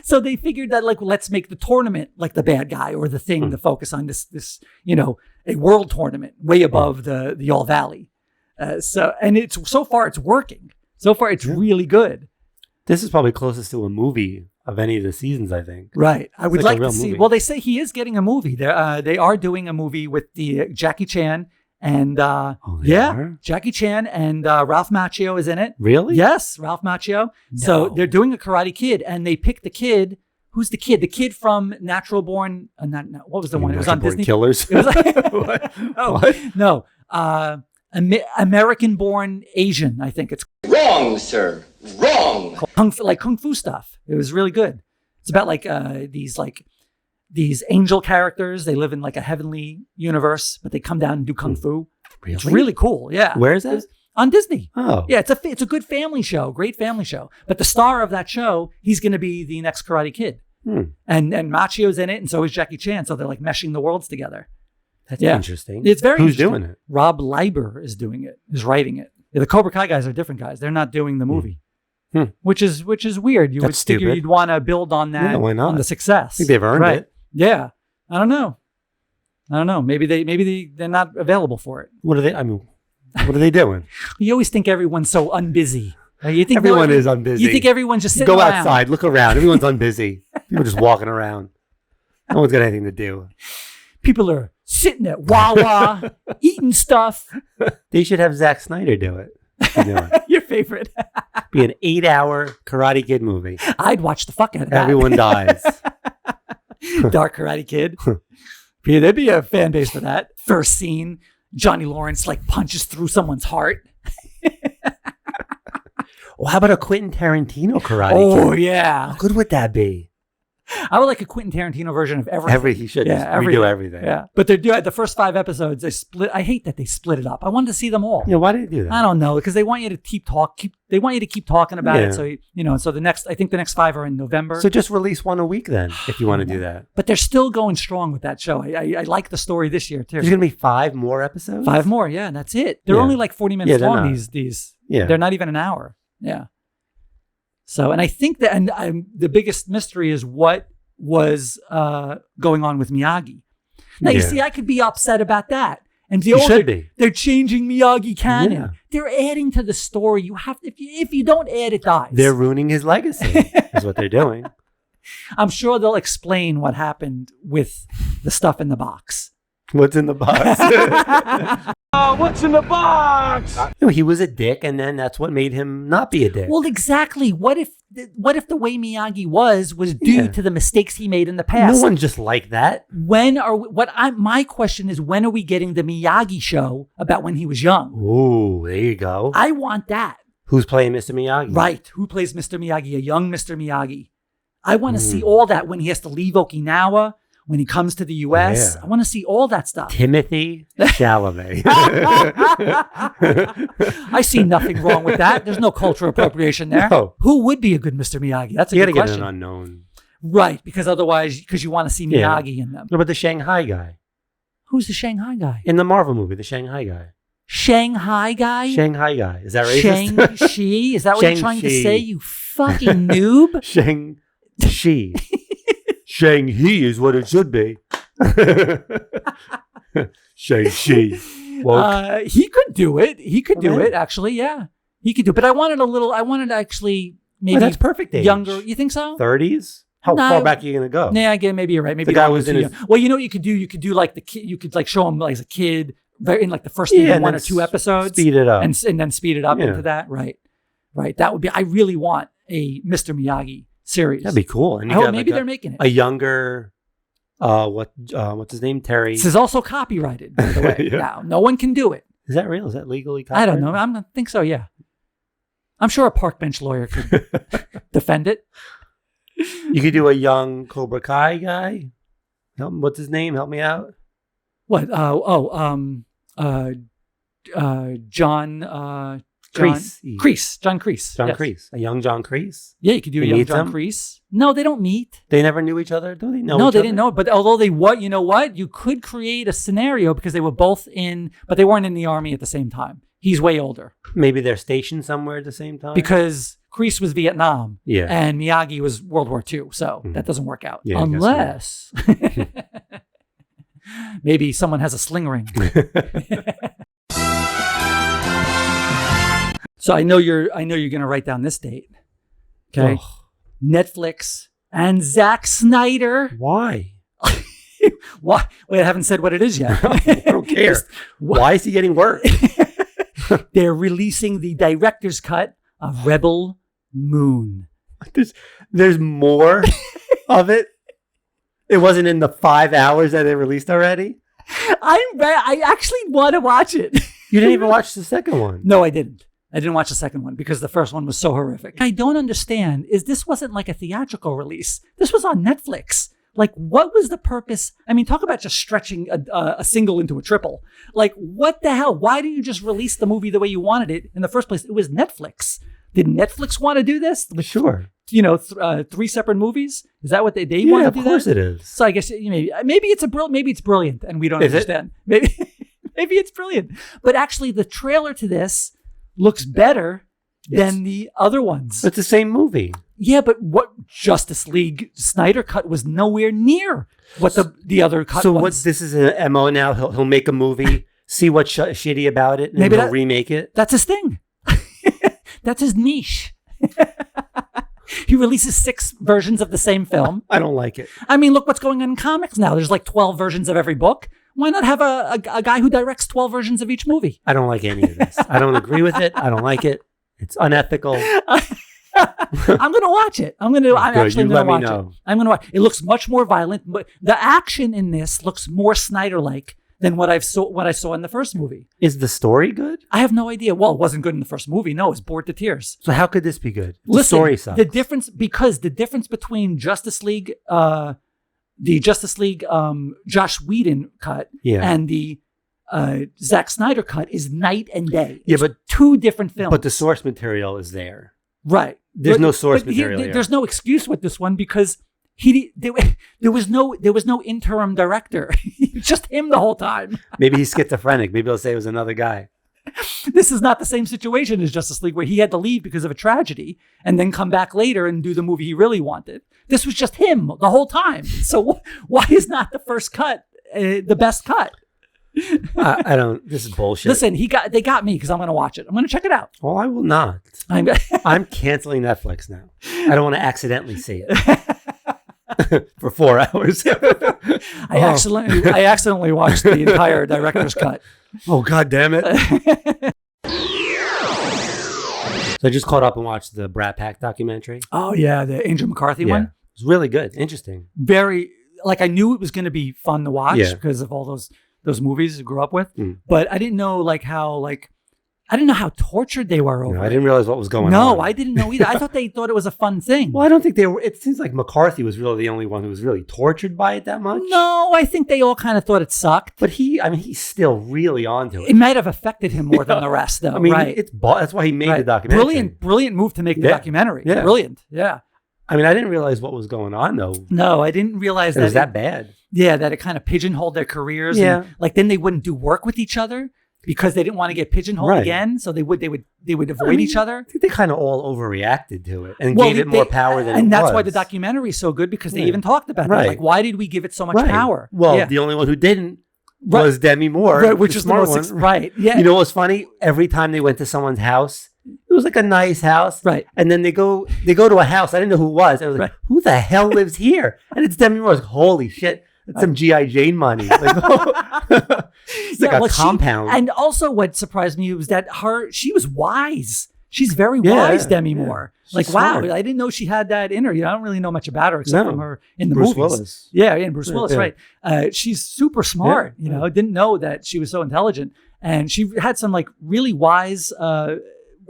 So they figured that, like, let's make the tournament like the bad guy or the thing to focus on this, a world tournament way above the All Valley. So far it's working. So far it's really good. This is probably closest to a movie of any of the seasons, I think. Right. I would like to see. Movie. Well, they say he is getting a movie. They are doing a movie with the Jackie Chan and Jackie Chan and Ralph Macchio is in it. Really? Yes, Ralph Macchio. No. So they're doing a Karate Kid, and they picked the kid. Who's the kid? The kid from Natural Born. What was the one? It was on Disney. Killers. It was like, no. American Born Asian. I think it's wrong, sir. Wrong. Kung Fu stuff. It was really good. It's about these angel characters. They live in like a heavenly universe, but they come down and do kung fu. Really? It's really cool. Yeah. Where is that? On Disney. Oh. Yeah, it's a good family show. Great family show. But the star of that show, he's going to be the next Karate Kid. And Machio's in it, and so is Jackie Chan. So they're like meshing the worlds together. That's interesting. It's very Who's interesting. doing it? Rob Leiber is doing it. Is writing it. The Cobra Kai guys are different guys. They're not doing the movie. Which is weird. You would figure you'd want to build on that, on the success. I think they've earned it. Yeah. I don't know. Maybe they're not available for it. What are they doing? You always think everyone's so unbusy. You think everyone is unbusy. You think everyone's just sitting around. Go outside, look around. Everyone's unbusy. People are just walking around. No one's got anything to do. People are sitting at Wawa, eating stuff. They should have Zack Snyder do it. Your favorite. Be an 8-hour Karate Kid movie. I'd watch the fuck out of that. Everyone dies. Dark Karate Kid. Yeah, there'd be a fan base for that. First scene, Johnny Lawrence like punches through someone's heart. Well, how about a Quentin Tarantino Karate Kid? Oh, yeah. How good would that be? I would like a Quentin Tarantino version of everything. He should redo everything. Yeah, but they're doing the first 5 episodes. They split. I hate that they split it up. I wanted to see them all. Yeah, why did they do that? I don't know, because they want you to keep talking about it. So so the next 5 are in November. So just release one a week then, if you want to do that. But they're still going strong with that show. I like the story this year too. There's gonna be 5 more episodes. 5 more, yeah, and that's it. They're only like 40 minutes long. These they're not even an hour. Yeah. So, and I think that, and the biggest mystery is what was going on with Miyagi. Now, you see, I could be upset about that. And they're changing Miyagi canon. Yeah. They're adding to the story. You have to, if you don't add, it dies. They're ruining his legacy. Is what they're doing. I'm sure they'll explain what happened with the stuff in the box. What's in the box? What's in the box? He was a dick, and then that's what made him not be a dick. Well, exactly. What if the way Miyagi was due to the mistakes he made in the past? No one's just like that. My question is, when are we getting the Miyagi show about when he was young? Ooh, there you go. I want that. Who's playing Mr. Miyagi? Right. Who plays Mr. Miyagi? A young Mr. Miyagi. I want to see all that when he has to leave Okinawa. When he comes to the U.S., I want to see all that stuff. Timothy Chalamet. I see nothing wrong with that. There's no cultural appropriation there. No. Who would be a good Mr. Miyagi? That's a good question. You got to get an unknown. Right, because you want to see Miyagi in them. What about the Shanghai guy? Who's the Shanghai guy? In the Marvel movie, the Shanghai guy. Shanghai guy? Shanghai guy. Is that racist? Shang-Chi? Is that what you're trying to say, you fucking noob? Shang-Chi. Shang-Hi is what it should be. Shang-Chi. He could do it. He could do it, actually, yeah. He could do it. But I wanted to actually maybe that's perfect age. Younger. You think so? 30s? How far back are you going to go? Yeah, again, maybe you're right. Maybe the guy was in his... Well, you know what you could do? You could do like the kid. You could like show him like as a kid in like the first 1 or 2 episodes. Speed it up. And then speed it up into that. Right. That would be... I really want a Mr. Miyagi series. That'd be cool. And maybe they're making it. A younger, what's his name? Terry. This is also copyrighted, by the way. Now, no one can do it. Is that real? Is that legally copyrighted? I don't know. I think so, yeah. I'm sure a park bench lawyer could defend it. You could do a young Cobra Kai guy. What's his name? Help me out. What? John Kreese. John Kreese. John Kreese. A young John Kreese. Yeah, you could do a young John Kreese. No, they don't meet. They never knew each other. Do they know? No, they didn't know. But although you know what? You could create a scenario because they were both but they weren't in the army at the same time. He's way older. Maybe they're stationed somewhere at the same time. Because Kreese was Vietnam. Yeah. And Miyagi was World War II. So that doesn't work out. Yeah, unless maybe someone has a sling ring. So I know you're going to write down this date. Okay. Oh. Netflix and Zack Snyder. Why? Why? Wait, I haven't said what it is yet. I don't care. Why is he getting work? They're releasing the director's cut of Rebel Moon. There's more of it. It wasn't in the 5 hours that it released already. I actually want to watch it. You didn't even watch the second one. No, I didn't. I didn't watch the second one because the first one was so horrific. I don't understand this wasn't like a theatrical release. This was on Netflix. Like, what was the purpose? I mean, talk about just stretching a single into a triple. Like, what the hell? Why didn't you just release the movie the way you wanted it in the first place? It was Netflix. Did Netflix want to do this? Sure. 3 separate movies? Is that what they want to do? Of course it is. So I guess maybe it's brilliant and we don't understand. Maybe it's brilliant. But actually, the trailer to this looks better than the other ones. It's the same movie. Yeah, but what Justice League Snyder cut was nowhere near what the other cut was. So this is an MO now? He'll make a movie, see what's shitty about it, and maybe he'll remake it? That's his thing. That's his niche. He releases 6 versions of the same film. I don't like it. I mean, look what's going on in comics now. There's like 12 versions of every book. Why not have a guy who directs 12 versions of each movie? I don't like any of this. I don't agree with it. I don't like it. It's unethical. I'm going to watch it. I'm actually going to watch it. I'm going to watch. It looks much more violent, but the action in this looks more Snyder-like than what I saw in the first movie. Is the story good? I have no idea. Well, it wasn't good in the first movie. No, it was bored to tears. So how could this be good? Listen, the story sucks. The difference between Justice League, Josh Whedon cut, and the Zack Snyder cut is night and day. It's but 2 different films. But the source material is there. Right. There's no source material. There's no excuse with this one because there was no interim director. Just him the whole time. Maybe he's schizophrenic. Maybe they'll say it was another guy. This is not the same situation as Justice League where he had to leave because of a tragedy and then come back later and do the movie he really wanted. This was just him the whole time. So why is not the first cut the best cut? I don't. This is bullshit. Listen, they got me because I'm going to watch it. I'm going to check it out. Well, I will not. I'm canceling Netflix now. I don't want to accidentally see it for 4 hours. I accidentally watched the entire director's cut. Oh, God damn it. So I just caught up and watched the Brat Pack documentary. Oh, yeah. The Andrew McCarthy one. It was really good. Interesting. Very, I knew it was going to be fun to watch because of all those movies I grew up with. But I didn't know how tortured they were over it. I didn't realize what was going on. No, I didn't know either. I thought they thought it was a fun thing. Well, I don't think they were. It seems like McCarthy was really the only one who was really tortured by it that much. No, I think they all kind of thought it sucked. But he's still really onto it. It might have affected him more than the rest, though. Right? That's why he made the documentary. Brilliant move to make the documentary. Yeah. Brilliant. Yeah. I mean, I didn't realize what was going on, though. No, I didn't realize that. It was that bad. Yeah, that it kind of pigeonholed their careers. Yeah. And, then they wouldn't do work with each other because they didn't want to get pigeonholed again. So they would avoid each other. I think they kind of all overreacted to it and gave it more power than it was. And that's why the documentary is so good because they even talked about it. Like, why did we give it so much power? Well, the only one who didn't was Demi Moore, which is the most one. Right. Yeah. You know what's funny? Every time they went to someone's house, it was like a nice house. Right. And then they go to a house. I didn't know who it was. I was like, who the hell lives here? And it's Demi Moore. Holy shit. That's some G.I. Jane money. It's like a compound. And also what surprised me was that she was wise. She's very wise, Demi Moore. Wow, I didn't know she had that in her. I don't really know much about her except from her in the Bruce movies. Willis. Yeah, and Bruce Willis, right. She's super smart, didn't know that she was so intelligent. And she had some really wise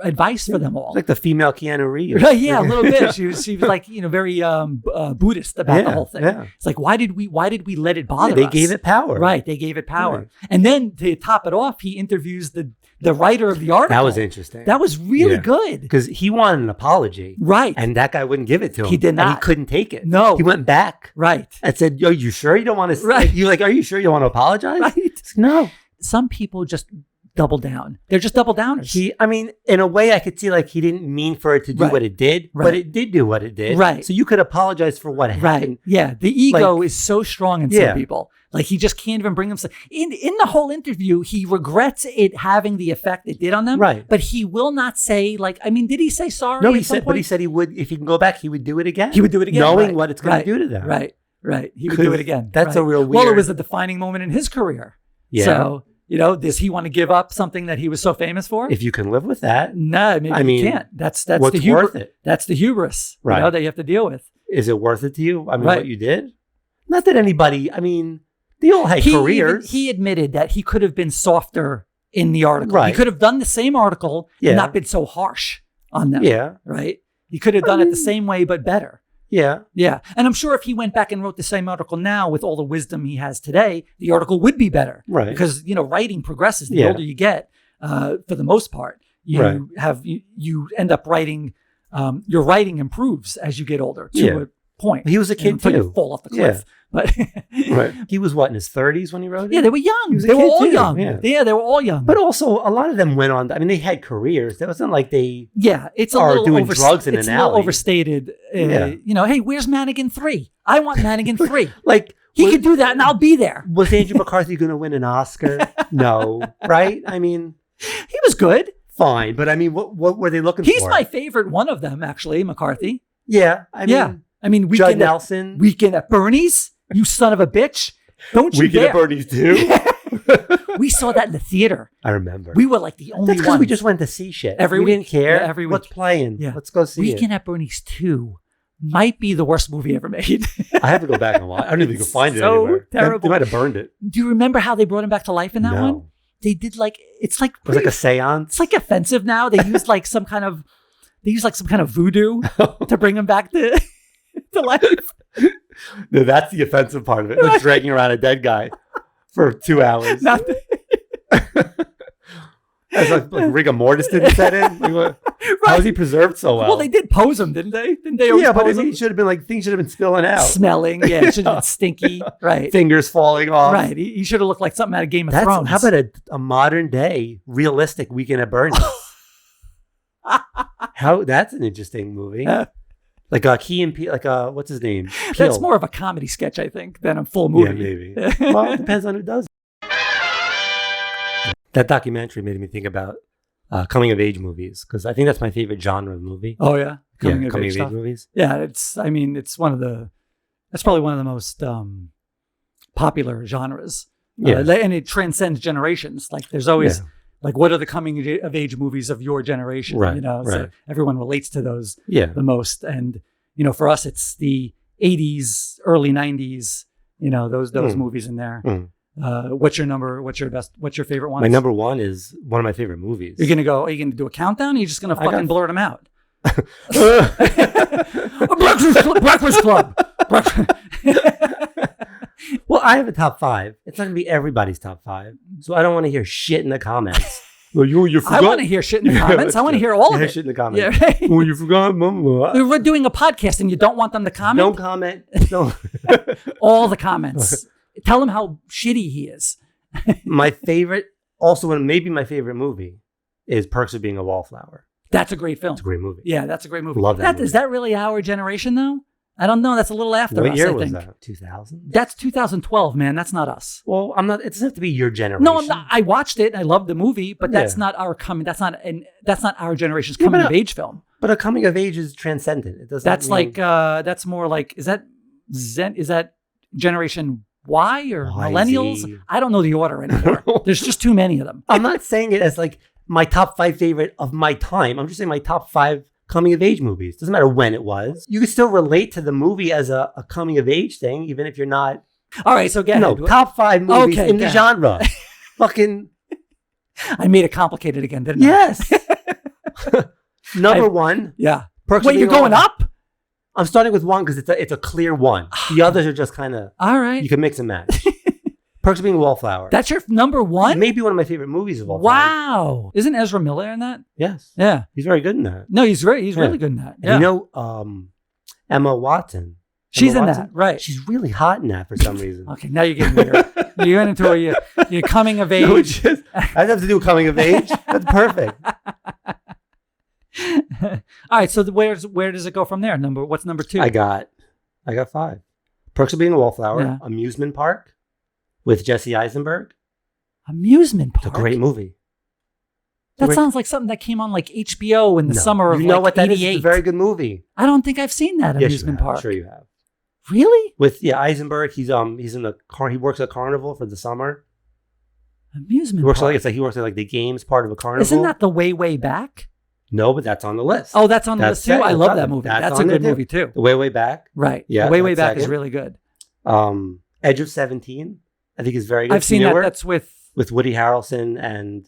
advice for them all. It's like the female Keanu Reeves. Right, yeah, a little bit. She was like, very Buddhist about the whole thing. Yeah. It's like, why did we let it bother us? They gave it power. Right, they gave it power. Right. And then to top it off, he interviews the writer of the article. That was interesting. That was really good. Because he wanted an apology. Right. And that guy wouldn't give it to him. He did not. And he couldn't take it. No. He went back. Right. And said, yo, you sure you don't want to? Right. You like, are you sure you want to apologize? Right. No. Some people just double down. They're just double downers. In a way, I could see like he didn't mean for it to do what it did, but it did do what it did. Right. So you could apologize for what happened. Right. Yeah. The ego is so strong in some people. Like he just can't even bring himself. In the whole interview, he regrets it having the effect it did on them. Right. But he will not say did he say sorry? No, he said he would, if he can go back, he would do it again. He would do it again. Knowing what it's going to do to them. Right. Right. He would do it again. That's a real weird. Well, it was a defining moment in his career. Yeah. So, does he want to give up something that he was so famous for? If you can live with that. No, maybe he can't. That's what's the hubris. worth it? That's the hubris, right. That you have to deal with. Is it worth it to you? What you did? Not that anybody, they all had careers. He admitted that he could have been softer in the article. Right. He could have done the same article and not been so harsh on them. Yeah. Right? He could have done it the same way, but better. Yeah. Yeah. And I'm sure if he went back and wrote the same article now with all the wisdom he has today, the article would be better. Right. Because, writing progresses. The older you get, for the most part, you end up writing, your writing improves as you get older to a point. He was a kid until too. You fall off the cliff. Yeah. But right. He was in his 30s when he wrote it? Yeah, they were young. They were all young. Yeah, they were all young. But also, a lot of them went on. They had careers. That wasn't like they it's a are little doing drugs in an alley. It's a little overstated. Hey, where's Mannequin 3? I want Mannequin 3. Like he could do that, and I'll be there. Was Andrew McCarthy going to win an Oscar? No, right? He was good. Fine, but what were they looking for? He's my favorite one of them, actually, McCarthy. Yeah, Judd Nelson, Weekend at Bernie's. You son of a bitch! Don't you Weekend at Bernie's too. We saw that in the theater. I remember. We were like the only That's because ones. we just went to see shit. We didn't care. Yeah, every week. What's playing? Yeah. Let's go see Weekend at Bernie's 2 might be the worst movie ever made. I have to go back and watch. I don't even think you can find it so anywhere. Terrible. They might have burned it. Do you remember how they brought him back to life in that one? They did it was like a seance. It's like offensive now. They used some kind of voodoo to bring him back to life. No, that's the offensive part of it. Like dragging around a dead guy for 2 hours. As like rigor mortis didn't set in. How was he preserved so well? Well, they did pose him, didn't they? Didn't they? Yeah, but he should have been things should have been spilling out, smelling. Yeah, it should have been stinky. Right, fingers falling off. Right, he should have looked like something out of Game of Thrones. How about a modern day realistic Weekend at Bernie's? That's an interesting movie. Like Key and Peele, what's his name? Peele. That's more of a comedy sketch, I think, than a full movie. Yeah, maybe. Well, it depends on who does it. That documentary made me think about coming of age movies, because I think that's my favorite genre of movie. Oh yeah, coming of age movies. Yeah, it's that's probably one of the most popular genres. Yeah, and it transcends generations. Like there's always what are the coming of age movies of your generation? Right, so everyone relates to those the most. And for us, it's the 80s, early 90s. Those movies in there. What's your number? What's your favorite one? My number one is one of my favorite movies. Are you going to do a countdown? Or are you just going to fucking blurt them out? Breakfast Club. Well, I have a top 5. It's not going to be everybody's top 5. So I don't want to hear shit in the comments. Well, you forgot. I want to hear shit in the comments. I want to hear all of it. Shit in the comments. Yeah, right? Well, you forgot. We're doing a podcast and you don't want them to comment? Don't comment. Don't. All the comments. Tell him how shitty he is. My favorite, also maybe my favorite movie, is Perks of Being a Wallflower. That's a great film. It's a great movie. Yeah, that's a great movie. Love that movie. Is that really our generation, though? I don't know. That's a little after us, What year I was think. that? 2000? That's 2012, man. That's not us. Well, I'm not. It doesn't have to be your generation. No, I watched it. I loved the movie, but that's not our coming. That's not our generation's coming of age film. But a coming of age is transcendent. It doesn't. That's mean, that's more like. Is that Zen? Is that Generation Y or millennials? Z. I don't know the order anymore. There's just too many of them. I'm not saying it as like my top 5 favorite of my time. I'm just saying my top 5 coming of age movies. Doesn't matter when it was. You can still relate to the movie as a coming of age thing, even if you're not. All right, so get top 5 movies in the genre. Fucking. I made it complicated again, didn't I? Yes. Number one. Yeah. Perks Wait, of you're Being a going Wallflower. up? I'm starting with one because it's a clear one. The others are just kind of, All right. you can mix and match. Perks of Being a Wallflower. That's your number one? Maybe one of my favorite movies of all time. Wow. Isn't Ezra Miller in that? Yes. Yeah. He's very good in that. No, he's really good in that. And Yeah. you know, Emma Watson. She's Emma in Watson? that, right. She's really hot in that for some reason. Okay, now you're getting weird. You're into your coming of age. No, I have to do coming of age. That's perfect. All right, so where does it go from there? What's number two? I got 5. Perks of Being a Wallflower. Yeah. Amusement Park with Jesse Eisenberg. Amusement Park. It's a great movie. That sounds like something that came on like HBO in the summer of you know like what that is? 88. It's a very good movie. I don't think I've seen that Yes, Amusement you have. Park. I'm sure you have. Really? With Eisenberg, he's in the car. He works at Carnival for the summer. Amusement He works Park. he works at like the games part of a carnival. Isn't that the way back? No, but that's on the list. Oh, that's on the list too. I love that movie. That's That's a on good there, movie too. The Way Back. Right. Yeah, The Way that's Back is second. really good. Edge of 17. I think is very good. I've seen Newer, that. That's with Woody Harrelson and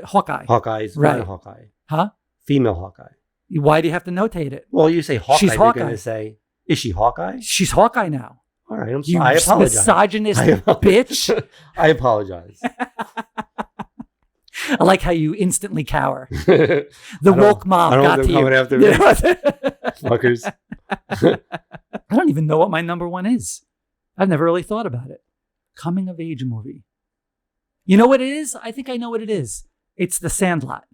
Hawkeye. Hawkeye's Right. not Hawkeye. Huh? Female Hawkeye. Why do you have to notate it? Well, you say Hawkeye. She's You're Hawkeye. going to say, is she Hawkeye? She's Hawkeye now. All right. You I apologize. misogynist I apologize. bitch. I apologize. I like how you instantly cower. The The woke mob got to you. coming after me. Fuckers. I don't even know what my number one is. I've never really thought about it. Coming of age movie. You know what it is? I think I know what it is. It's The Sandlot.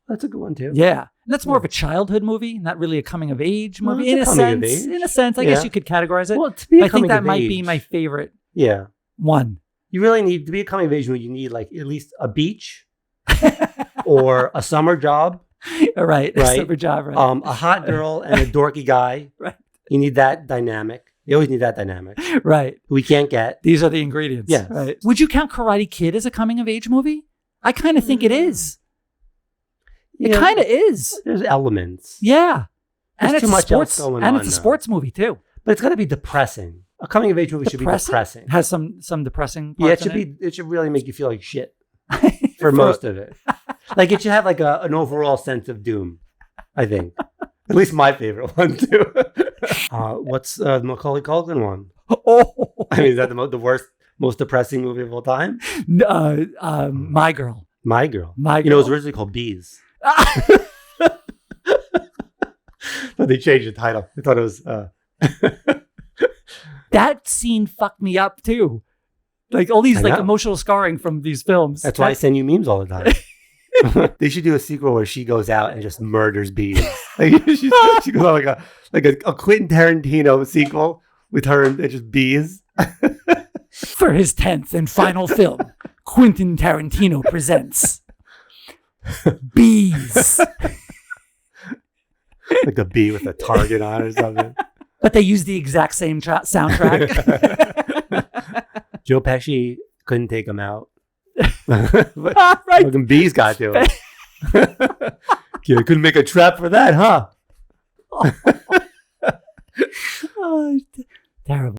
That's a good one too. Yeah. That's more of a childhood movie, not really a coming of age No, movie. it's In a a coming of sense, age. in a sense, I Yeah. guess you could categorize it. Well, to be a I think coming that of might be age. my favorite Yeah. one. You really need to be a coming of age movie. You need like at least a beach or a summer job. Right. Right. Summer job, right. A hot girl and a dorky guy. Right. You need that dynamic. You always need that dynamic. Right. We can't get. These are the ingredients. Yes. Right. Would you count Karate Kid as a coming of age movie? I kind of think it is. It Yeah. kind of is. There's elements. Yeah. There's And it's too a much else sports, going and on it's a now. sports movie too. But it's got to be depressing. A coming of age movie should be depressing. Has some depressing Yeah, it parts should in be. It should really make you feel like shit for most of it. Like it should have like an overall sense of doom. I think. At least my favorite one too. What's the Macaulay Culkin one? Oh, I mean, is that the worst, most depressing movie of all time? My Girl. My Girl. My You know, it was Girl. originally called Bees. But they changed the title. I thought it was. That scene fucked me up too. Like all these I like know. emotional scarring from these films. That's why I send you memes all the time. They should do a sequel where she goes out and just murders bees. Like she goes on like a Quentin Tarantino sequel with her and just bees. For his 10th and final film, Quentin Tarantino presents Bees. Like a bee with a target on or something. But they use the exact same soundtrack. Joe Pesci couldn't take him out. Right. Fucking bees got to him. Yeah, couldn't make a trap for that, huh? Oh, terrible.